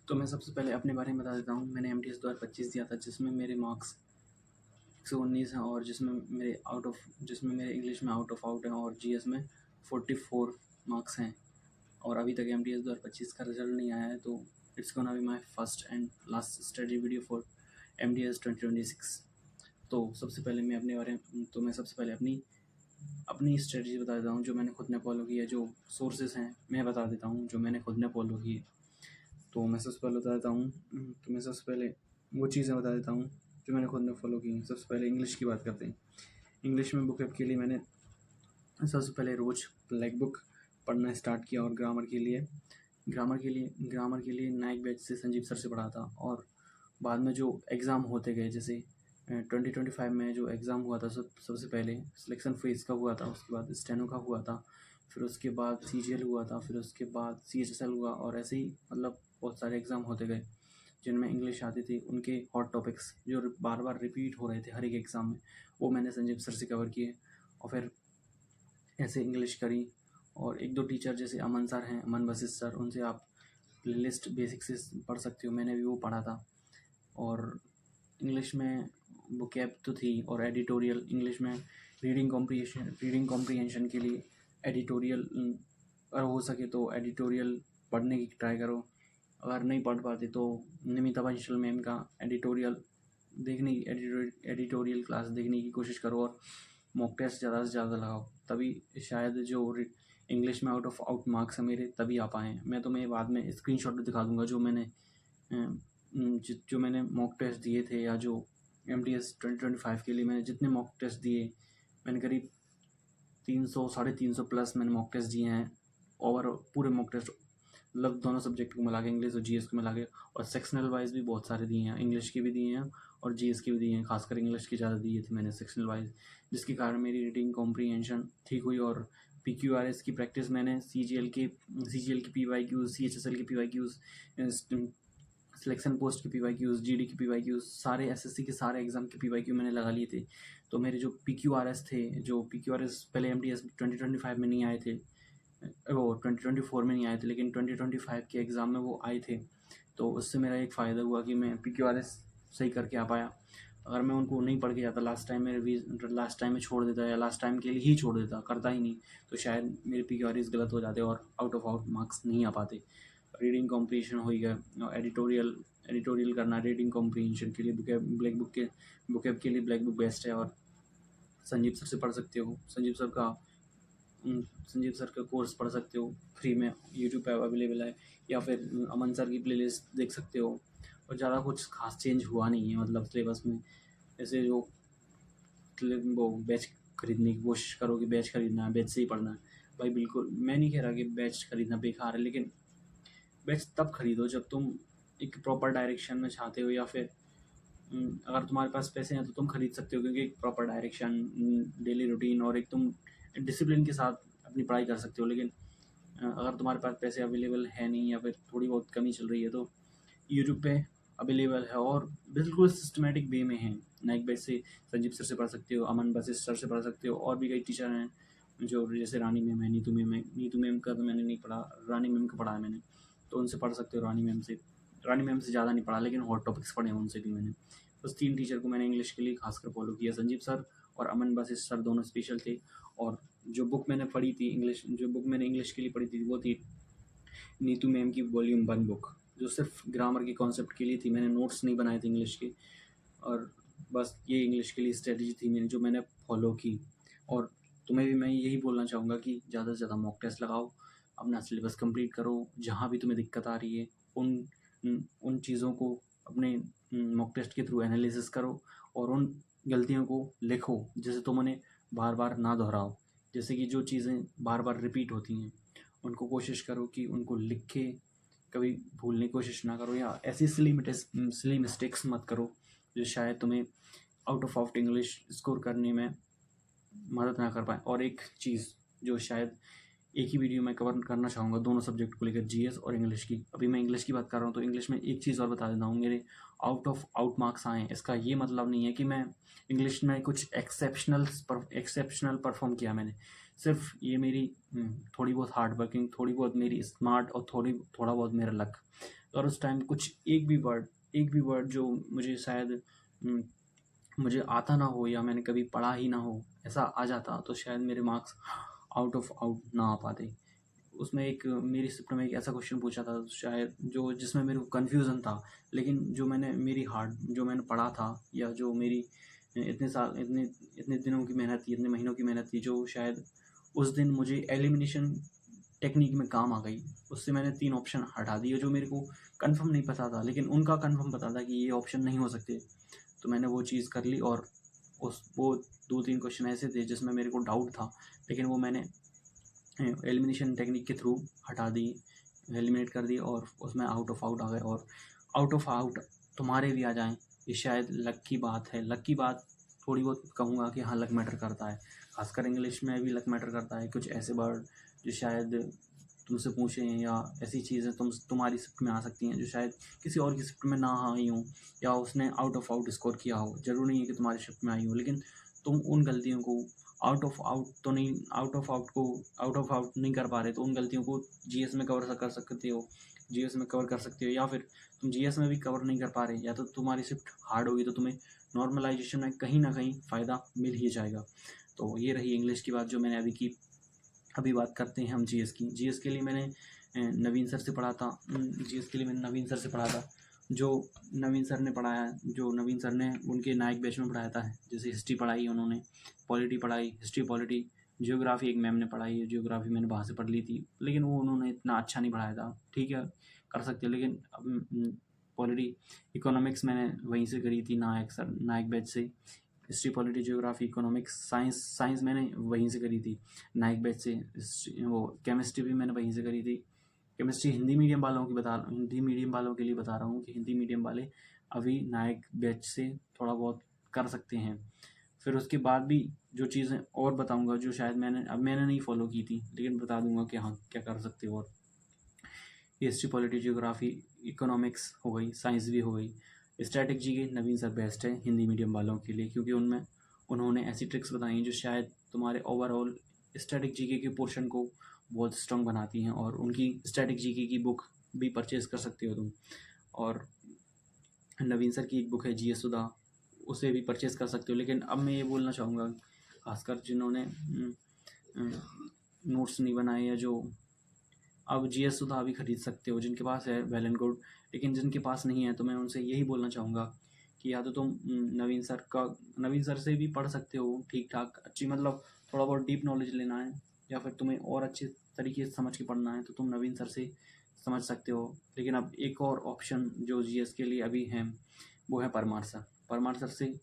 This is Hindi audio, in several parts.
तो मैं सबसे पहले अपने बारे में बता देता हूँ। मैंने एमटीएस 2025 दिया था, जिसमें मेरे मार्क्स 119 हैं और जिसमें मेरे इंग्लिश में आउट ऑफ आउट हैं और जीएस में 44 मार्क्स हैं। और अभी तक एमटीएस 2025 का रिजल्ट नहीं आया है, तो it's gonna be my first and last study video for MTS 2026। तो सबसे पहले मैं सबसे पहले अपनी स्ट्रेटजी बता देता हूँ, जो मैंने खुद ने फॉलो की है। जो सोर्सेज हैं मैं बता देता हूँ, जो मैंने खुद ने फॉलो की है। तो मैं सबसे पहले बता देता हूँ तो मैं सबसे पहले वो चीज़ें बता देता हूँ जो मैंने खुद ने फॉलो की हैं। सबसे पहले इंग्लिश की बात करते हैं। इंग्लिश में बुकअप के लिए मैंने सबसे पहले रोज़ ब्लैक बुक पढ़ना स्टार्ट किया, और ग्रामर के लिए नाइक बैच से संजीव सर से पढ़ा था। और बाद में जो एग्ज़ाम होते गए, जैसे 2025 में जो एग्ज़ाम हुआ था, सबसे पहले सिलेक्शन फेज़ का हुआ था, उसके बाद स्टेनो का हुआ था, फिर उसके बाद सीजीएल हुआ था, फिर उसके बाद सीएचएसएल हुआ, और ऐसे ही मतलब बहुत सारे एग्ज़ाम होते गए जिनमें इंग्लिश आती थी। उनके हॉट टॉपिक्स जो बार बार रिपीट हो रहे थे हर एक एग्ज़ाम में, वो मैंने संजीव सर से कवर किए और फिर ऐसे इंग्लिश करी। और एक दो टीचर जैसे अमन सर हैं, अमन वशिष्ठ सर, उनसे आप प्लेलिस्ट बेसिक से पढ़ सकते हो, मैंने भी वो पढ़ा था। और इंग्लिश में वोकैब तो थी, और एडिटोरियल इंग्लिश में रीडिंग कॉम्प्रीहेंशन के लिए एडिटोरियल, अगर हो सके तो एडिटोरियल पढ़ने की ट्राई करो। अगर नहीं पढ़ पाते तो निमिता बंसल मैम का एडिटोरियल क्लास देखने की कोशिश करो, और मॉक टेस्ट ज़्यादा से ज़्यादा लगाओ, तभी शायद जो इंग्लिश में आउट ऑफ आउट मार्क्स हैं मेरे, तभी आ पाएँ। मैं तुम्हें बाद में स्क्रीनशॉट दिखा दूंगा जो मैंने मॉक टेस्ट दिए थे, या जो एमटीएस 2025 के लिए मैंने जितने मॉक टेस्ट दिए, मैंने करीब 300-350 प्लस मैंने मॉक टेस्ट दिए हैं। ओवर पूरे मॉक टेस्ट मतलब दोनों सब्जेक्ट को मिला के, इंग्लिश और जीएस को मिला के, और सेक्शनल वाइज भी बहुत सारे दिए हैं, इंग्लिश के भी दिए हैं और जीएस के भी दिए हैं। खासकर इंग्लिश की ज़्यादा दिए थे मैंने सेक्शनल वाइज, जिसके कारण मेरी रीडिंग कॉम्प्रीहेंशन ठीक हुई। और पीक्यूआरएस की प्रैक्टिस मैंने सीजीएल के पीवाईक्यूज, सीएचएसएल के पीवाईक्यूज, सिलेक्शन पोस्ट के पीवाईक्यूज, जीडी के पीवाईक्यूज, सारे एसएससी के सारे एग्जाम के पीवाईक्यू मैंने लगा लिए थे। तो मेरे जो पीक्यूआरएस थे, जो पीक्यूआरएस पहले एमटीएस 2025 में नहीं आए थे, वो 2024 में नहीं आए थे, लेकिन 2025 के एग्ज़ाम में वो आए थे। तो उससे मेरा एक फ़ायदा हुआ कि मैं पीक्यूआरएस सही करके आ पाया। अगर मैं उनको नहीं पढ़ के जाता लास्ट टाइम में छोड़ देता, या लास्ट टाइम के लिए ही छोड़ देता, करता ही नहीं, तो शायद मेरे पीक्यूआरएस गलत हो जाते और आउट ऑफ आउट मार्क्स नहीं आ पाते। रीडिंग कॉम्प्रीहेंशन हो गया, एडिटोरियल करना रीडिंग कॉम्प्रीहेंशन के लिए बुकैब के लिए ब्लैक बुक बेस्ट है। और संजीव सर से पढ़ सकते हो, संजीव सर का कोर्स पढ़ सकते हो, फ्री में यूट्यूब पे अवेलेबल है, या फिर अमन सर की प्लेलिस्ट देख सकते हो। और ज़्यादा कुछ खास चेंज हुआ नहीं है मतलब सिलेबस में। जैसे जो वो बैच खरीदने की कोशिश करो कि बैच खरीदना है, बैच से ही पढ़ना है, भाई बिल्कुल मैं नहीं कह रहा कि बैच खरीदना बेकार है, लेकिन बैच तब खरीदो जब तुम एक प्रॉपर डायरेक्शन में चाहते हो, या फिर अगर तुम्हारे पास पैसे हैं तो तुम खरीद सकते हो, क्योंकि एक प्रॉपर डायरेक्शन, डेली रूटीन, और एक तुम डिसिप्लिन के साथ अपनी पढ़ाई कर सकते हो। लेकिन अगर तुम्हारे पास पैसे अवेलेबल है नहीं, या फिर थोड़ी बहुत कमी चल रही है, तो यूट्यूब पे अवेलेबल है और बिल्कुल सिस्टमेटिक वे में है। नाइक बैच से संजीव सर से पढ़ सकते हो, अमन वशिष्ठ सर से पढ़ सकते हो, और भी कई टीचर हैं जो जैसे रानी मैम है, नीतू मैम का तो मैंने नहीं पढ़ा, रानी मैम का पढ़ा है मैंने, तो उनसे पढ़ सकते हो। रानी मैम से ज़्यादा नहीं पढ़ा, लेकिन हॉट टॉपिक्स पढ़े हैं उनसे भी मैंने। बस 3 टीचर को मैंने इंग्लिश के लिए खासकर फॉलो किया, संजीव सर और अमन वशिष्ठ सर, दोनों स्पेशल थे। और जो बुक मैंने इंग्लिश के लिए पढ़ी थी, वो थी नीतू मैम की वॉल्यूम 1 बुक, जो सिर्फ ग्रामर के कॉन्सेप्ट के लिए थी। मैंने नोट्स नहीं बनाए थे इंग्लिश के, और बस ये इंग्लिश के लिए स्ट्रेटजी थी जो मैंने फॉलो की। और तुम्हें भी मैं यही बोलना चाहूँगा कि ज़्यादा से ज़्यादा मॉक टेस्ट लगाओ, अपना सिलेबस कंप्लीट करो। जहाँ भी तुम्हें दिक्कत आ रही है, उन चीज़ों को अपने मॉक टेस्ट के थ्रू एनालिसिस करो, और उन गलतियों को लिखो जिसे तुम उन्हें बार बार ना दोहराओ। जैसे कि जो चीज़ें बार बार रिपीट होती हैं, उनको कोशिश करो कि उनको लिख के कभी भूलने की कोशिश ना करो, या ऐसी सिली मिस्टेक्स मत करो जो शायद तुम्हें आउट ऑफ इंग्लिश स्कोर करने में मदद ना कर पाए। और एक चीज़ जो शायद एक ही वीडियो में कवर करना चाहूँगा दोनों सब्जेक्ट को लेकर, जीएस और इंग्लिश की। अभी मैं इंग्लिश की बात कर रहा हूँ, तो इंग्लिश में एक चीज़ और बता देता हूँ, मेरे आउट ऑफ आउट मार्क्स आए हैं, इसका ये मतलब नहीं है कि मैं इंग्लिश में कुछ एक्सेप्शनल परफॉर्म किया मैंने। सिर्फ ये मेरी थोड़ी बहुत हार्ड वर्किंग, थोड़ी बहुत मेरी स्मार्ट और थोड़ा बहुत मेरा लक। और उस टाइम कुछ एक भी वर्ड जो मुझे शायद मुझे आता ना हो या मैंने कभी पढ़ा ही ना हो, ऐसा आ जाता तो शायद मेरे मार्क्स आउट ऑफ आउट ना आ पाते। उसमें एक मेरी स्क्रिप्ट में एक ऐसा क्वेश्चन पूछा था शायद जो जिसमें मेरे को कन्फ्यूज़न था, लेकिन जो मैंने पढ़ा था या जो मेरी इतने इतने दिनों की मेहनत थी, इतने महीनों की मेहनत थी, जो शायद उस दिन मुझे एलिमिनेशन टेक्निक में काम आ गई। उससे मैंने 3 ऑप्शन हटा दिए जो मेरे को कन्फर्म नहीं पता था, लेकिन उनका कन्फर्म पता था कि ये ऑप्शन नहीं हो सकते। तो मैंने वो चीज़ कर ली और वो 2-3 क्वेश्चन ऐसे थे जिसमें मेरे को डाउट था, लेकिन वो मैंने एलिमिनेशन टेक्निक के थ्रू हटा दी, एलिमिनेट कर दी और उसमें आउट ऑफ आउट आ गए। और आउट ऑफ आउट तुम्हारे भी आ जाएँ, ये शायद लक की बात है। लक की बात थोड़ी बहुत कहूँगा कि हाँ, लक मैटर करता है। ख़ासकर इंग्लिश में भी लक मैटर करता है। कुछ ऐसे वर्ड जो शायद तुमसे पूछें या ऐसी चीज़ें तुम्हारी स्क्रिप्ट में आ सकती हैं जो शायद किसी और की स्क्रिप्ट में ना आई हों, या उसने आउट ऑफ आउट स्कोर किया हो। ज़रूरी नहीं है कि तुम्हारी स्क्रिप्ट में आई हो, लेकिन तुम उन गलतियों को आउट ऑफ आउट नहीं कर पा रहे, तो उन गलतियों को जीएस में कवर कर सकते हो, या फिर तुम जीएस में भी कवर नहीं कर पा रहे, या तो तुम्हारी स्क्रिप्ट हार्ड होगी तो तुम्हें नॉर्मलाइजेशन में कहीं ना कहीं फ़ायदा मिल ही जाएगा। तो ये रही इंग्लिश की बात जो मैंने अभी की। अभी बात करते हैं हम जीएस की। जीएस के लिए मैंने नवीन सर से पढ़ा था। जीएस के लिए मैंने नवीन सर से पढ़ा था, जो नवीन सर ने पढ़ाया, जो नवीन सर ने उनके नायक बैच में पढ़ाया था। जैसे हिस्ट्री पढ़ाई उन्होंने, पॉलिटी पढ़ाई, हिस्ट्री पॉलिटी, जियोग्राफी एक मैम ने पढ़ाई है, जियोग्राफी मैंने वहाँ से पढ़ ली थी, लेकिन वो उन्होंने इतना अच्छा नहीं पढ़ाया था। ठीक है, कर सकते हो, लेकिन पॉलिटी इकोनॉमिक्स मैंने वहीं से करी थी, नायक बैच से। History, polity, geography, economics, science मैंने वहीं से करी थी, नाइक बैच से। वो केमिस्ट्री भी मैंने वहीं से करी थी। केमिस्ट्री हिंदी मीडियम वालों के लिए बता रहा हूँ कि हिंदी मीडियम वाले अभी नायक बैच से थोड़ा बहुत कर सकते हैं। फिर उसके बाद भी जो चीज़ें और बताऊँगा जो शायद मैंने नहीं फॉलो की थी, लेकिन बता दूँगा कि हाँ, क्या कर सकते हो। और हिस्ट्री, पॉलिटी, जियोग्राफी, इकोनॉमिक्स हो गई, साइंस भी हो गई। स्टैटिक जी के नवीन सर बेस्ट है हिंदी मीडियम वालों के लिए, क्योंकि उन्होंने ऐसी ट्रिक्स बताई हैं जो शायद तुम्हारे ओवरऑल स्टैटिक जीके के पोर्शन को बहुत स्ट्रॉन्ग बनाती हैं। और उनकी स्टैटिक जीके की बुक भी परचेज़ कर सकते हो तुम। और नवीन सर की एक बुक है जीएस सुधा, उसे भी परचेज़ कर सकते हो। लेकिन अब मैं ये बोलना चाहूँगा, खासकर जिन्होंने नोट्स नहीं बनाए या जो अब जीएस सुधा भी खरीद सकते हो, जिनके पास है वेल एंड गुड, लेकिन जिनके पास नहीं है तो मैं उनसे यही बोलना चाहूँगा कि या तो तुम नवीन सर से भी पढ़ सकते हो ठीक ठाक अच्छी, मतलब थोड़ा बहुत डीप नॉलेज लेना है, या फिर तुम्हें और अच्छे तरीके से समझ के पढ़ना है तो तुम नवीन सर से समझ सकते हो। लेकिन अब एक और ऑप्शन जो जीएस के लिए अभी है वो है परमार सर से।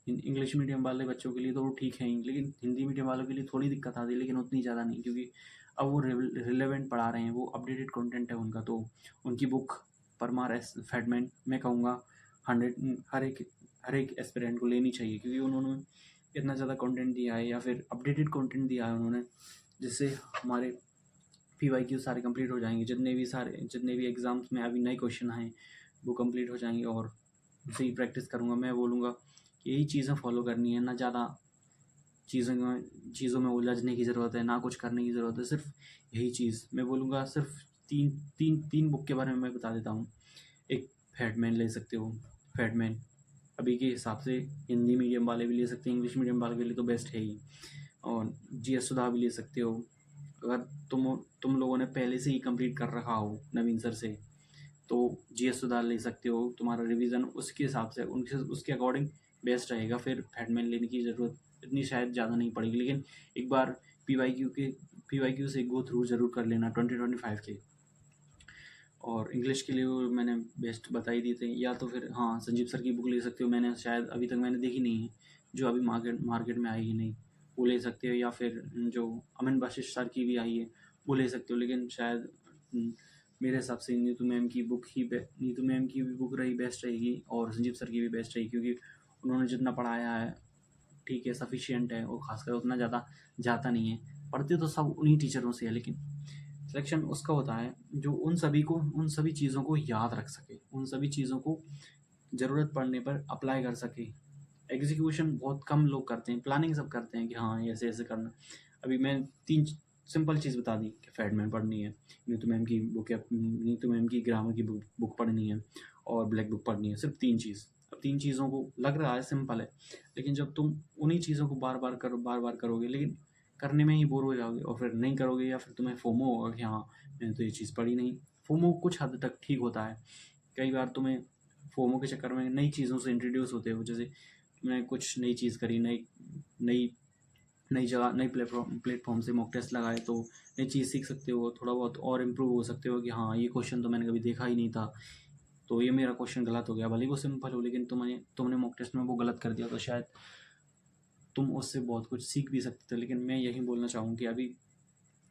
इंग्लिश मीडियम वाले बच्चों के लिए तो वो ठीक है, लेकिन हिंदी मीडियम वालों के लिए थोड़ी दिक्कत आती है, लेकिन उतनी ज़्यादा नहीं, क्योंकि अब वो रिलेवेंट पढ़ा रहे हैं, वो अपडेटेड कंटेंट है उनका। तो उनकी बुक परमार एस फैडमैन मैं कहूँगा 100 हर एक एस्पिरेंट को लेनी चाहिए, क्योंकि उन्होंने इतना ज़्यादा कंटेंट दिया है, या फिर अपडेटेड कंटेंट दिया है उन्होंने, जिससे हमारे PYQ सारे कंप्लीट हो जाएंगे। जितने भी एग्ज़ाम्स में अभी नए क्वेश्चन आए वो कंप्लीट हो जाएंगे। और उसे ही प्रैक्टिस करूँगा। मैं बोलूँगा कि यही चीज़ें फॉलो करनी है, ना ज़्यादा चीज़ों में उलझने की ज़रूरत है, ना कुछ करने की ज़रूरत है। सिर्फ यही चीज़ मैं बोलूँगा। सिर्फ तीन बुक के बारे में मैं बता देता हूँ। एक फैडमैन ले सकते हो, फैडमैन अभी के हिसाब से हिंदी मीडियम वाले भी ले सकते हैं, इंग्लिश मीडियम वाले के लिए तो बेस्ट है ही। और जीएस सुधा भी ले सकते हो अगर तुम लोगों ने पहले से ही कंप्लीट कर रखा हो नवीन सर से, तो जीएस सुधार ले सकते हो। तुम्हारा रिवीजन उसके हिसाब से उसके अकॉर्डिंग बेस्ट रहेगा। फिर फैडमैन लेने की ज़रूरत इतनी शायद ज़्यादा नहीं पड़ेगी, लेकिन एक बार पी वाई क्यू से गो थ्रू ज़रूर कर लेना 2025 के। और इंग्लिश के लिए वो मैंने बेस्ट बता ही दी थी। या तो फिर हाँ, संजीव सर की बुक ले सकते हो, मैंने शायद अभी तक मैंने देखी नहीं है, जो अभी मार्केट में आई ही नहीं, वो ले सकते हो। या फिर जो अमन वशिष्ठ सर की भी आई है वो ले सकते हो, लेकिन शायद मेरे हिसाब से नीतू मैम की भी बुक रही बेस्ट रहेगी, और संजीव सर की भी बेस्ट रहेगी, क्योंकि उन्होंने जितना पढ़ाया है ठीक है, सफिशिएंट है, और खासकर उतना ज़्यादा जाता नहीं है। पढ़ते तो सब उन्हीं टीचरों से है, लेकिन सिलेक्शन उसका होता है जो उन सभी चीज़ों को याद रख सके, उन सभी चीज़ों को ज़रूरत पड़ने पर अप्लाई कर सके। एग्जीक्यूशन बहुत कम लोग करते हैं, प्लानिंग सब करते हैं कि हाँ ऐसे ऐसे करना। अभी मैं 3 सिंपल चीज़ बता दी कि फैडमैन पढ़नी है, नीतू मैम की ग्रामर की बुक पढ़नी है और ब्लैक बुक पढ़नी है, सिर्फ 3 चीज़। अब 3 चीज़ों को लग रहा है सिंपल है, लेकिन जब तुम उन्हीं चीज़ों को बार-बार करोगे, लेकिन करने में ही बोर हो जाओगे और फिर नहीं करोगे, या फिर तुम्हें फोमो होगा कि हाँ, मैंने तो ये चीज़ पढ़ी नहीं। फोमो कुछ हद तक ठीक होता है। कई बार तुम्हें फोमो के चक्कर में नई चीज़ों से इंट्रोड्यूस होते हो, जैसे तुमने कुछ नई चीज़ करी, नई नई नई जगह, नई प्लेटफॉर्म से मॉक टेस्ट लगाए, तो नई चीज़ सीख सकते हो, थोड़ा बहुत और इम्प्रूव हो सकते हो कि हाँ, ये क्वेश्चन तो मैंने कभी देखा ही नहीं था, तो ये मेरा क्वेश्चन गलत हो गया। भले ही वो सिंपल हो, लेकिन तुमने मॉक टेस्ट में वो गलत कर दिया, तो शायद तुम उससे बहुत कुछ सीख भी सकते थे। लेकिन मैं यही बोलना चाहूँ कि अभी,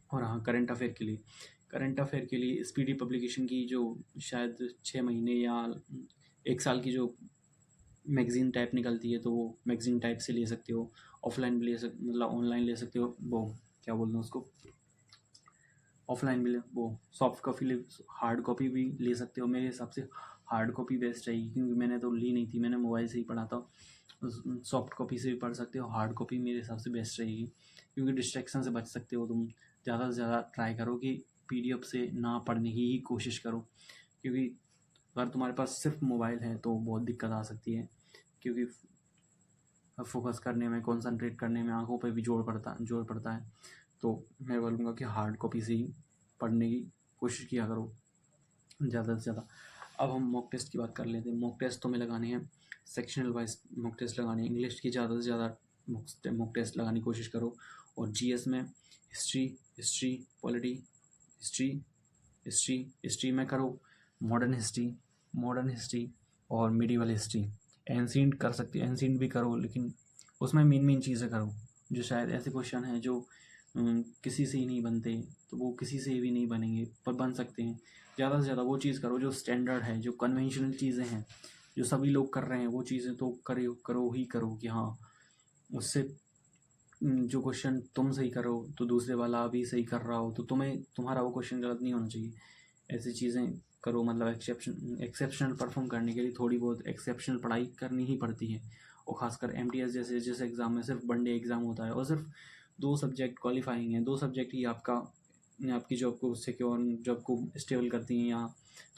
और हाँ, करंट अफेयर के लिए स्पीडी पब्लिकेशन की जो शायद 6 महीने या 1 साल की जो मैगज़ीन टाइप निकलती है, तो वो मैगज़ीन टाइप से ले सकते हो, ऑफ़लाइन भी मतलब ऑनलाइन ले सकते हो, वो क्या बोलते हैं उसको, ऑफ़लाइन भी वो सॉफ्ट कॉपी हार्ड कॉपी भी ले सकते हो। मेरे हिसाब से हार्ड कॉपी बेस्ट रहेगी, क्योंकि मैंने तो ली नहीं थी, मैंने मोबाइल से ही पढ़ा था। सॉफ्ट कॉपी से भी पढ़ सकते हो, हार्ड कॉपी मेरे हिसाब से बेस्ट रहेगी, क्योंकि डिस्ट्रैक्शन से बच सकते हो तुम। ज़्यादा से ज़्यादा ट्राई करो कि पीडीएफ से ना पढ़ने की ही कोशिश करो, क्योंकि अगर तुम्हारे पास सिर्फ मोबाइल है तो बहुत दिक्कत आ सकती है, क्योंकि फोकस करने में, कंसंट्रेट करने में आंखों पे भी जोर पड़ता है। तो मैं बोलूँगा कि हार्ड कॉपी से ही पढ़ने की कोशिश किया करो ज़्यादा से ज़्यादा। अब हम मॉक टेस्ट की बात कर लेते हैं। मॉक टेस्ट तुम्हें लगाने हैं, सेक्शनल वाइज मॉक टेस्ट लगाने हैं। इंग्लिश की ज़्यादा से ज़्यादा मॉक टेस्ट लगाने की कोशिश करो, और जीएस में हिस्ट्री पॉलिटी हिस्ट्री में करो, मॉडर्न हिस्ट्री और मिडिवल हिस्ट्री। एंशिएंट कर सकते हो, एंशिएंट भी करो, लेकिन उसमें मेन चीज़ें करो, जो शायद ऐसे क्वेश्चन हैं जो किसी से ही नहीं बनते, तो वो किसी से भी नहीं बनेंगे, पर बन सकते हैं। ज़्यादा से ज़्यादा वो चीज़ करो जो स्टैंडर्ड है, जो कन्वेंशनल चीज़ें हैं, जो सभी लोग कर रहे हैं, वो चीज़ें तो करो कि हाँ, उससे जो क्वेश्चन तुम सही करो तो दूसरे वाला भी सही कर रहा हो, तो तुम्हारा वो क्वेश्चन गलत नहीं होना चाहिए। ऐसी चीज़ें करो, मतलब एक्सेप्शनल परफॉर्म करने के लिए थोड़ी बहुत एक्सेप्शनल पढ़ाई करनी ही पड़ती है। और ख़ासकर एमटीएस जैसे एग्ज़ाम में सिर्फ वनडे एग्ज़ाम होता है, और सिर्फ 2 सब्जेक्ट क्वालिफाइंग हैं, 2 सब्जेक्ट ही आपकी जॉब को सिक्योर, जॉब को स्टेबल करती हैं, या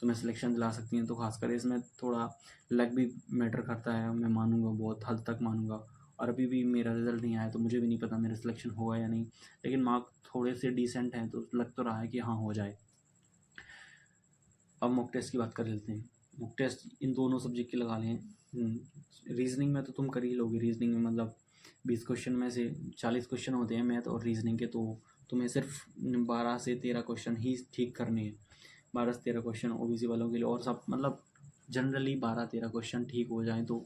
तुम्हें सिलेक्शन दिला सकती हैं। तो खासकर इसमें थोड़ा लक भी मैटर करता है, मैं मानूँगा, बहुत हद तक मानूँगा। और अभी भी मेरा रिज़ल्ट नहीं आया, तो मुझे भी नहीं पता मेरा सिलेक्शन होगा या नहीं, लेकिन मार्क थोड़े से डिसेंट हैं, तो लग तो रहा है कि हाँ, हो जाए। अब मॉक टेस्ट की बात कर लेते हैं। मॉक टेस्ट इन दोनों सब्जेक्ट के लगा लें। रीजनिंग में तो तुम कर ही लोगे, रीजनिंग में मतलब 20 क्वेश्चन में से 40 क्वेश्चन होते हैं मैथ और रीजनिंग के, तो तुम्हें सिर्फ 12 से 13 क्वेश्चन ही ठीक करने हैं। 12 से 13 क्वेश्चन ओबीसी वालों के लिए, और सब मतलब जनरली 12-13 क्वेश्चन ठीक हो जाएँ तो।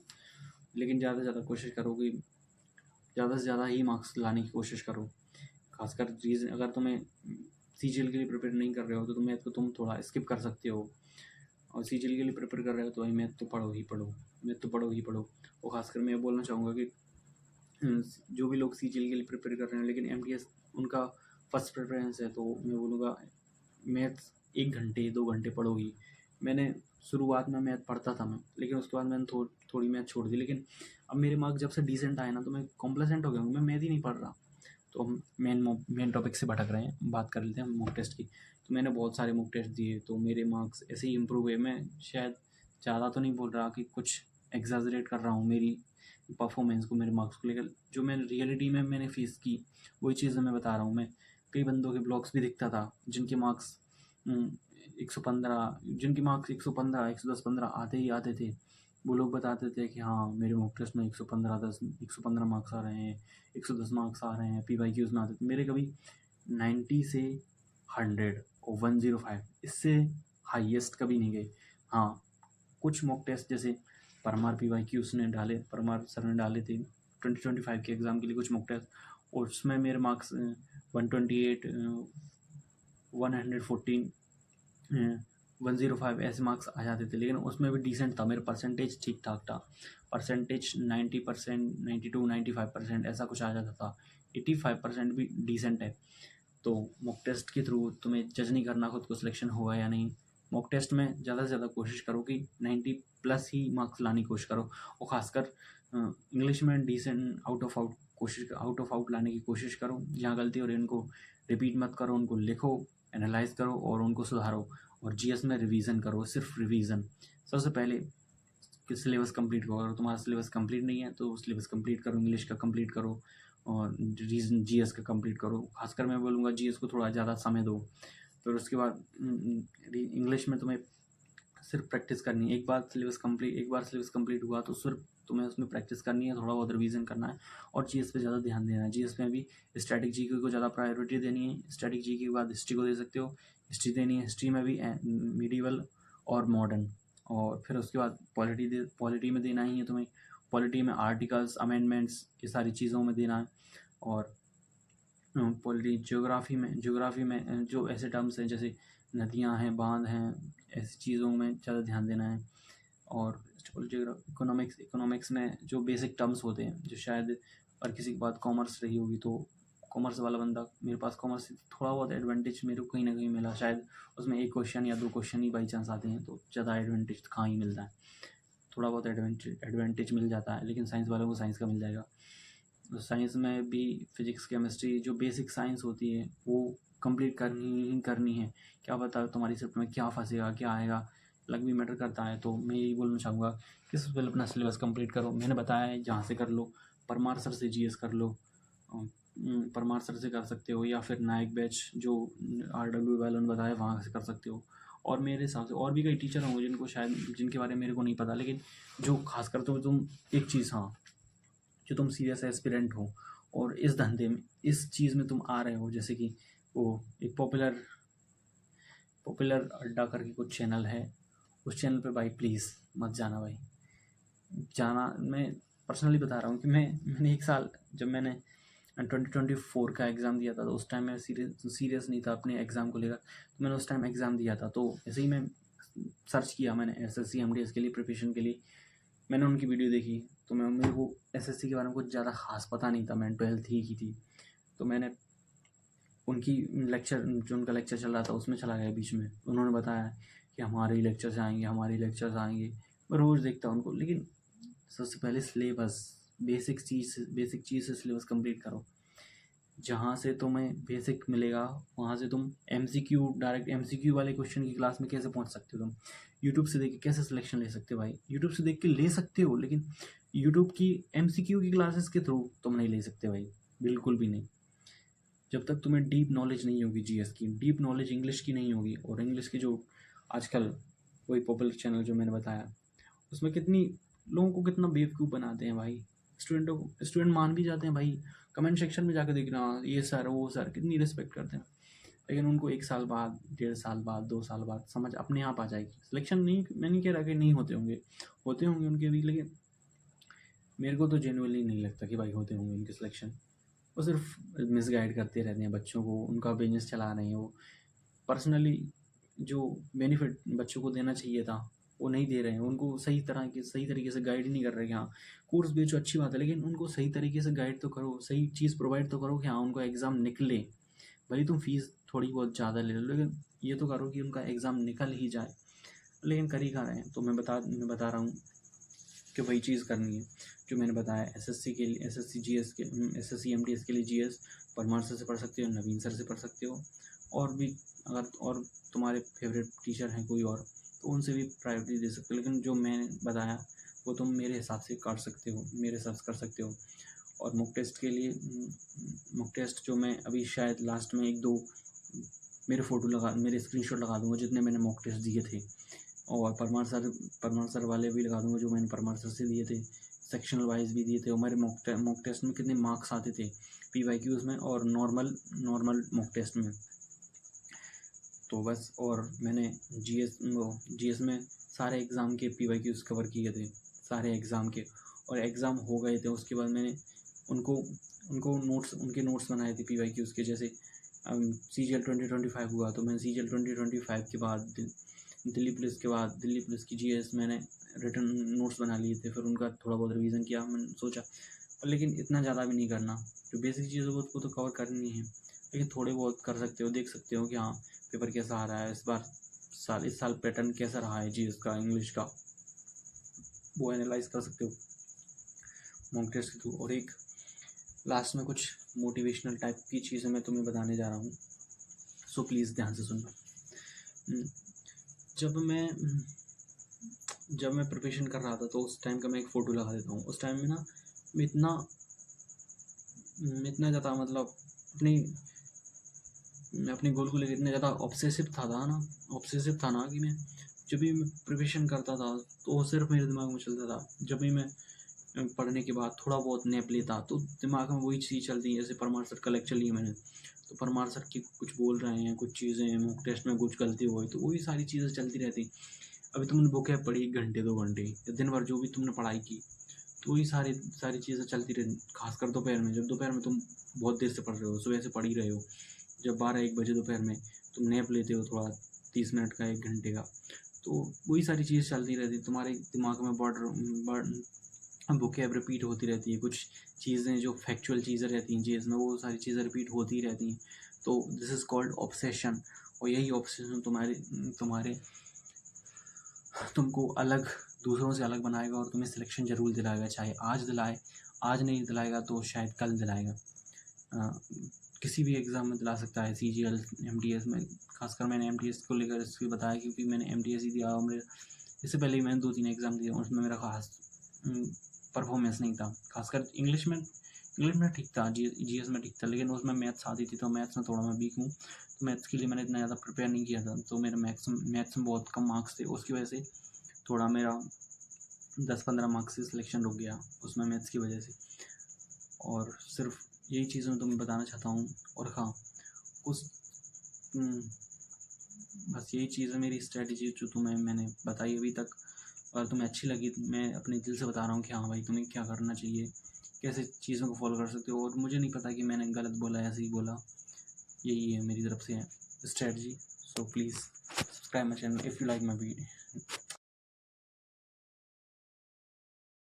लेकिन ज़्यादा से ज़्यादा कोशिश करो कि ज़्यादा से ज़्यादा ही मार्क्स लाने की कोशिश करो। खासकर अगर तुम्हें सीजीएल के लिए प्रिपेयर नहीं कर रहे हो, तो तुम थोड़ा स्किप कर सकते हो, और सीजीएल के लिए प्रिपेयर कर रहे हो तो भाई मैथ तो पढ़ो ही पढ़ो। और खासकर मैं बोलना चाहूँगा कि जो भी लोग सीजीएल के लिए प्रिपेयर कर रहे हैं, लेकिन एमटीएस उनका फर्स्ट प्रेफरेंस है, तो मैं बोलूँगा मैथ्स 1 घंटे 2 घंटे पढ़ो ही। मैंने शुरुआत में मैथ पढ़ता था मैं, लेकिन उसके बाद मैंने थोड़ी मैथ छोड़ दी, लेकिन अब मेरे मार्क्स जब से डिसेंट आए ना, तो मैं कॉम्प्लेसेंट हो गया हूँ, मैं मैथ ही नहीं पढ़ रहा। तो हम मेन टॉपिक से भटक रहे हैं, बात कर लेते हैं मॉक टेस्ट की। तो मैंने बहुत सारे मॉक टेस्ट दिए, तो मेरे मार्क्स ऐसे ही इम्प्रूव हुए। मैं शायद ज़्यादा तो नहीं बोल रहा कि कुछ एग्जैजरेट कर रहा हूँ मेरी परफॉर्मेंस को, मेरे मार्क्स को लेकर। जो मैंने रियलिटी में मैंने फेस की, वही चीज़ें मैं बता रहा हूँ। मैं कई बंदों के ब्लॉग्स भी दिखता था, जिनके मार्क्स 115, जिनके मार्क्स 115, 110, 15 आते ही आते थे। वो लोग बताते थे कि हाँ, मेरे मॉक टेस्ट में 115 मार्क्स आ रहे हैं, 110 मार्क्स आ रहे हैं, पीवाईक्यूज़ में आते थे। मेरे कभी 90 से 100 और 105, इससे हाईएस्ट कभी नहीं गए। हाँ, कुछ मॉक टेस्ट जैसे परमार सर ने डाले थे 2025 के एग्ज़ाम के लिए कुछ मॉक टेस्ट, और उसमें मेरे मार्क्स 128, 114, 105 ऐसे मार्क्स आ जाते थे। लेकिन उसमें भी डिसेंट था, मेरा परसेंटेज ठीक ठाक था। परसेंटेज 90%, 92, 95% ऐसा कुछ आ जाता था। 85% भी डिसेंट है। तो मॉक टेस्ट के थ्रू तुम्हें जज नहीं करना खुद को सिलेक्शन हुआ या नहीं। मॉक टेस्ट में ज़्यादा से ज़्यादा कोशिश करो कि 90 प्लस ही मार्क्स लाने की कोशिश करो, और ख़ासकर इंग्लिश में decent out of out of out लाने की कोशिश करो। जहाँ गलती हो रही है उनको रिपीट मत करो, उनको लिखो, एनालाइज करो और उनको सुधारो। और जीएस में रिवीजन करो, सिर्फ रिवीजन। सबसे पहले कि सिलेबस कंप्लीट करो। अगर तुम्हारा सिलेबस कंप्लीट नहीं है तो सिलेबस कंप्लीट करो, इंग्लिश का कंप्लीट करो और रीजन जीएस का कंप्लीट करो। खासकर मैं बोलूँगा जीएस को थोड़ा ज़्यादा समय दो। फिर उसके बाद इंग्लिश में तुम्हें सिर्फ प्रैक्टिस करनी है। एक बार सिलेबस कंप्लीट हुआ तो सिर्फ तुम्हें उसमें प्रैक्टिस करनी है, थोड़ा बहुत रिवीजन करना है और जीएस पे ज़्यादा ध्यान देना है। जीएस में भी स्टैटिक जीके को ज़्यादा प्रायोरिटी देनी है। स्टैटिक जीके के बाद हिस्ट्री को दे सकते हो, हिस्ट्री देनी है। हिस्ट्री में भी मिडिवल और मॉडर्न। और फिर उसके बाद पॉलिटी में देना ही है तुम्हें। पॉलिटी में आर्टिकल्स, अमेंडमेंट्स, ये सारी चीज़ों में देना है। और पॉलिटी ज्योग्राफी में जो ऐसे टर्म्स हैं जैसे नदियाँ हैं, बांध हैं, ऐसी चीज़ों में ज़्यादा ध्यान देना है। और इकोनॉमिक्स में जो बेसिक टर्म्स होते हैं, जो शायद और किसी के बाद कॉमर्स रही होगी तो कॉमर्स वाला बंदा, मेरे पास कॉमर्स से थोड़ा बहुत एडवांटेज मेरे को कहीं ना कहीं मिला। शायद उसमें एक क्वेश्चन या 2 क्वेश्चन ही बाई चांस आते हैं तो ज़्यादा एडवांटेज कहाँ ही मिलता है। थोड़ा बहुत एडवांटेज मिल जाता है, लेकिन साइंस वालों को साइंस का मिल जाएगा। तो साइंस में भी फिजिक्स, केमिस्ट्री, जो बेसिक साइंस होती है वो कंप्लीट करनी है। क्या पता तुम्हारी सिर्फ में क्या फंसेगा, क्या आएगा, लग भी मैटर करता है। तो मैं यही बोलना चाहूँगा कि सबसे पहले अपना सिलेबस कंप्लीट करो। मैंने बताया है जहाँ से कर लो, परमार सर से जीएस कर लो, परमार सर से कर सकते हो, या फिर नायक बैच जो RW वालों ने बताया वहाँ से कर सकते हो। और मेरे हिसाब से और भी कई टीचर होंगे जिनके बारे में मेरे को नहीं पता, लेकिन जो खासकर तो तुम एक चीज़, हाँ, जो तुम सीरियस एस्पिरेंट हो और इस धंधे में, इस चीज़ में तुम आ रहे हो, जैसे कि वो एक पॉपुलर अड्डा करके कुछ चैनल है, उस चैनल पे भाई प्लीज़ मत जाना भाई। जाना, मैं पर्सनली बता रहा हूँ कि मैंने एक साल, जब मैंने 2024 का एग्ज़ाम दिया था तो उस टाइम मैं सीरियस नहीं था अपने एग्ज़ाम को लेकर। तो मैंने उस टाइम एग्ज़ाम दिया था तो ऐसे ही मैं सर्च किया, मैंने SSC MDS के लिए प्रिपरेशन के लिए मैंने उनकी वीडियो देखी। तो मेरे को SSC के बारे में कुछ ज़्यादा ख़ास पता नहीं था, मैंने 12th ही की थी। तो मैंने उनकी जो उनका लेक्चर चल रहा था उसमें चला गया बीच में। उन्होंने बताया कि हमारे लेक्चर्स आएंगे। मैं रोज़ देखता उनको, लेकिन सबसे पहले सिलेबस, बेसिक चीज़ से सिलेबस कंप्लीट करो। जहाँ से तुम्हें बेसिक मिलेगा वहाँ से तुम डायरेक्ट MCQ वाले क्वेश्चन की क्लास में कैसे पहुँच सकते हो। तुम यूट्यूब से देख के कैसे सिलेक्शन ले सकते हो भाई? यूट्यूब से देख के ले सकते हो, लेकिन यूट्यूब की MCQ की क्लासेस के थ्रू तुम नहीं ले सकते भाई, बिल्कुल भी नहीं। जब तक तुम्हें डीप नॉलेज नहीं होगी जीएस की, डीप नॉलेज इंग्लिश की नहीं होगी। और इंग्लिश की जो आजकल वही पॉपुलर चैनल जो मैंने बताया, उसमें कितनी लोगों को कितना बेवकूफ़ बनाते हैं भाई। स्टूडेंट मान भी जाते हैं भाई, कमेंट सेक्शन में जाकर देखना, ये सर वो सर, कितनी रिस्पेक्ट करते हैं। लेकिन उनको 1 साल बाद, 1.5 साल बाद, 2 साल बाद समझ अपने आप आ जाएगी। सिलेक्शन नहीं, मैं नहीं कह रहा कि नहीं होते होंगे उनके भी, लेकिन मेरे को तो जेन्युइनली नहीं लगता कि भाई होते होंगे उनके सिलेक्शन। वो सिर्फ मिसगाइड करते रहते हैं बच्चों को, उनका बिजनेस चला रहे हैं वो। पर्सनली जो बेनिफिट बच्चों को देना चाहिए था वो नहीं दे रहे हैं। उनको सही तरीके से गाइड नहीं कर रहे कि हाँ कोर्स बेचो, अच्छी बात है, लेकिन उनको सही तरीके से गाइड तो करो, सही चीज़ प्रोवाइड तो करो कि हाँ उनका एग्ज़ाम निकले। भले तुम फीस थोड़ी बहुत ज़्यादा ले लो, लेकिन ये तो करो कि उनका एग्ज़ाम निकल ही जाए। लेकिन कर ही कहाँ रहे हैं। तो मैं बता रहा हूँ कि वही चीज़ करनी है जो मैंने बताया। SSC के लिए, SSC MDS के लिए GS परमार सर से पढ़ सकते हो, नवीन सर से पढ़ सकते हो। और भी अगर और तुम्हारे फेवरेट टीचर हैं कोई और, तो उनसे भी प्रायोरिटी दे सकते हो। लेकिन जो मैंने बताया वो तुम मेरे हिसाब से कर सकते हो। और मॉक टेस्ट जो मैं अभी शायद लास्ट में 1-2 मेरे स्क्रीनशॉट लगा दूंगा जितने मैंने मॉक टेस्ट दिए थे। और परमार सर वाले भी लगा दूंगा जो मैंने परमार सर से दिए थे। सेक्शनल वाइज भी दिए थे। और मेरे मॉक टेस्ट में कितने मार्क्स आते थे PYQs में और नॉर्मल मॉक टेस्ट में। तो बस, और मैंने GS में सारे एग्ज़ाम के PYQs कवर किए थे, सारे एग्ज़ाम के। और एग्ज़ाम हो गए थे, उसके बाद मैंने उनके नोट्स बनाए थे PYQs के। जैसे CGL 2025 हुआ तो मैंने CGL 2025 के बाद दिल्ली पुलिस की GS मैंने रिटर्न नोट्स बना लिए थे। फिर उनका थोड़ा बहुत रिवीजन किया, मैंने सोचा, लेकिन इतना ज़्यादा भी नहीं करना। जो बेसिक चीज़ें उसको तो कवर करनी है, लेकिन थोड़े बहुत कर सकते हो, देख सकते हो कि हाँ पेपर कैसा आ रहा है इस साल पैटर्न कैसा रहा है GS का, इंग्लिश का, वो एनालाइज कर सकते हो मॉक टेस्ट के थ्रू। और एक लास्ट में कुछ मोटिवेशनल टाइप की चीज़ें मैं तुम्हें बताने जा रहा हूँ, सो प्लीज़ ध्यान से सुनना। जब मैं प्रिपरेशन कर रहा था तो उस टाइम का मैं एक फ़ोटो लगा देता हूँ। उस टाइम में ना मैं इतना ज़्यादा मतलब मैं अपने गोल को लेकर इतना ज़्यादा ऑब्सेसिव था ना कि मैं जब भी मैं प्रिपरेशन करता था तो वो सिर्फ मेरे दिमाग में चलता था। जब भी मैं पढ़ने के बाद थोड़ा बहुत नैप लेता तो दिमाग में वही चीज़ चलती है। जैसे परमार सर का लेक्चर लिया मैंने, तो परमार सर की कुछ बोल रहे हैं, कुछ चीज़ें मॉक टेस्ट में कुछ गलती हो गई तो वही सारी चीज़ें चलती रहती। अभी तुमने बुक है पढ़ी 1 घंटे 2 घंटे या दिन भर जो भी तुमने पढ़ाई की, तो वही सारी चीज़ें चलती रहती। खासकर दोपहर में, जब दोपहर में तुम बहुत देर से पढ़ रहे हो, सुबह से पढ़ ही रहे हो, जब 12-1 बजे दोपहर में तुम नैप लेते हो थोड़ा 30 मिनट का 1 घंटे का, तो वही सारी चीज़ चलती रहती। तुम्हारे दिमाग में वोकैब रिपीट होती रहती है। कुछ चीज़ें जो फैक्चुअल चीज़ें रहती हैं जिसमें वो सारी चीज़ें रिपीट होती रहती हैं। तो दिस इज़ कॉल्ड ऑब्सेशन। और यही ऑब्सेशन तुम्हारे तुमको अलग, दूसरों से अलग बनाएगा और तुम्हें सिलेक्शन ज़रूर दिलाएगा। चाहे आज दिलाए, आज नहीं दिलाएगा तो शायद कल दिलाएगा। किसी भी एग्ज़ाम में दिला सकता है, CGL, MTS में। खासकर मैंने MTS को लेकर इसलिए बताया क्योंकि मैंने MTS ही दिया और मेरे इससे पहले ही मैंने 2-3 एग्ज़ाम दिए, उसमें मेरा खास परफॉर्मेंस नहीं था। खासकर इंग्लिश में ठीक था, GS में ठीक था, लेकिन उसमें मैथ्स आती थी तो मैथ्स में थोड़ा मैं वीक हूँ। तो मैथ्स के लिए मैंने इतना ज़्यादा प्रिपेयर नहीं किया था, तो मेरे मैथ्स में बहुत कम मार्क्स थे। उसकी वजह से थोड़ा मेरा 10-15 मार्क्स से सिलेक्शन रुक गया उसमें मैथ्स की वजह से। और सिर्फ यही चीज़ मैं तुम्हें बताना चाहता हूँ। और हाँ, बस यही चीज़ है मेरी स्ट्रैटेजी जो मैंने बताई अभी तक। और तुम्हें अच्छी लगी, मैं अपने दिल से बता रहा हूँ कि हाँ भाई तुम्हें क्या करना चाहिए, कैसे चीज़ों को फॉलो कर सकते हो। और मुझे नहीं पता कि मैंने गलत बोला या सही बोला, यही है मेरी तरफ से strategy. So please subscribe my channel if you like my video.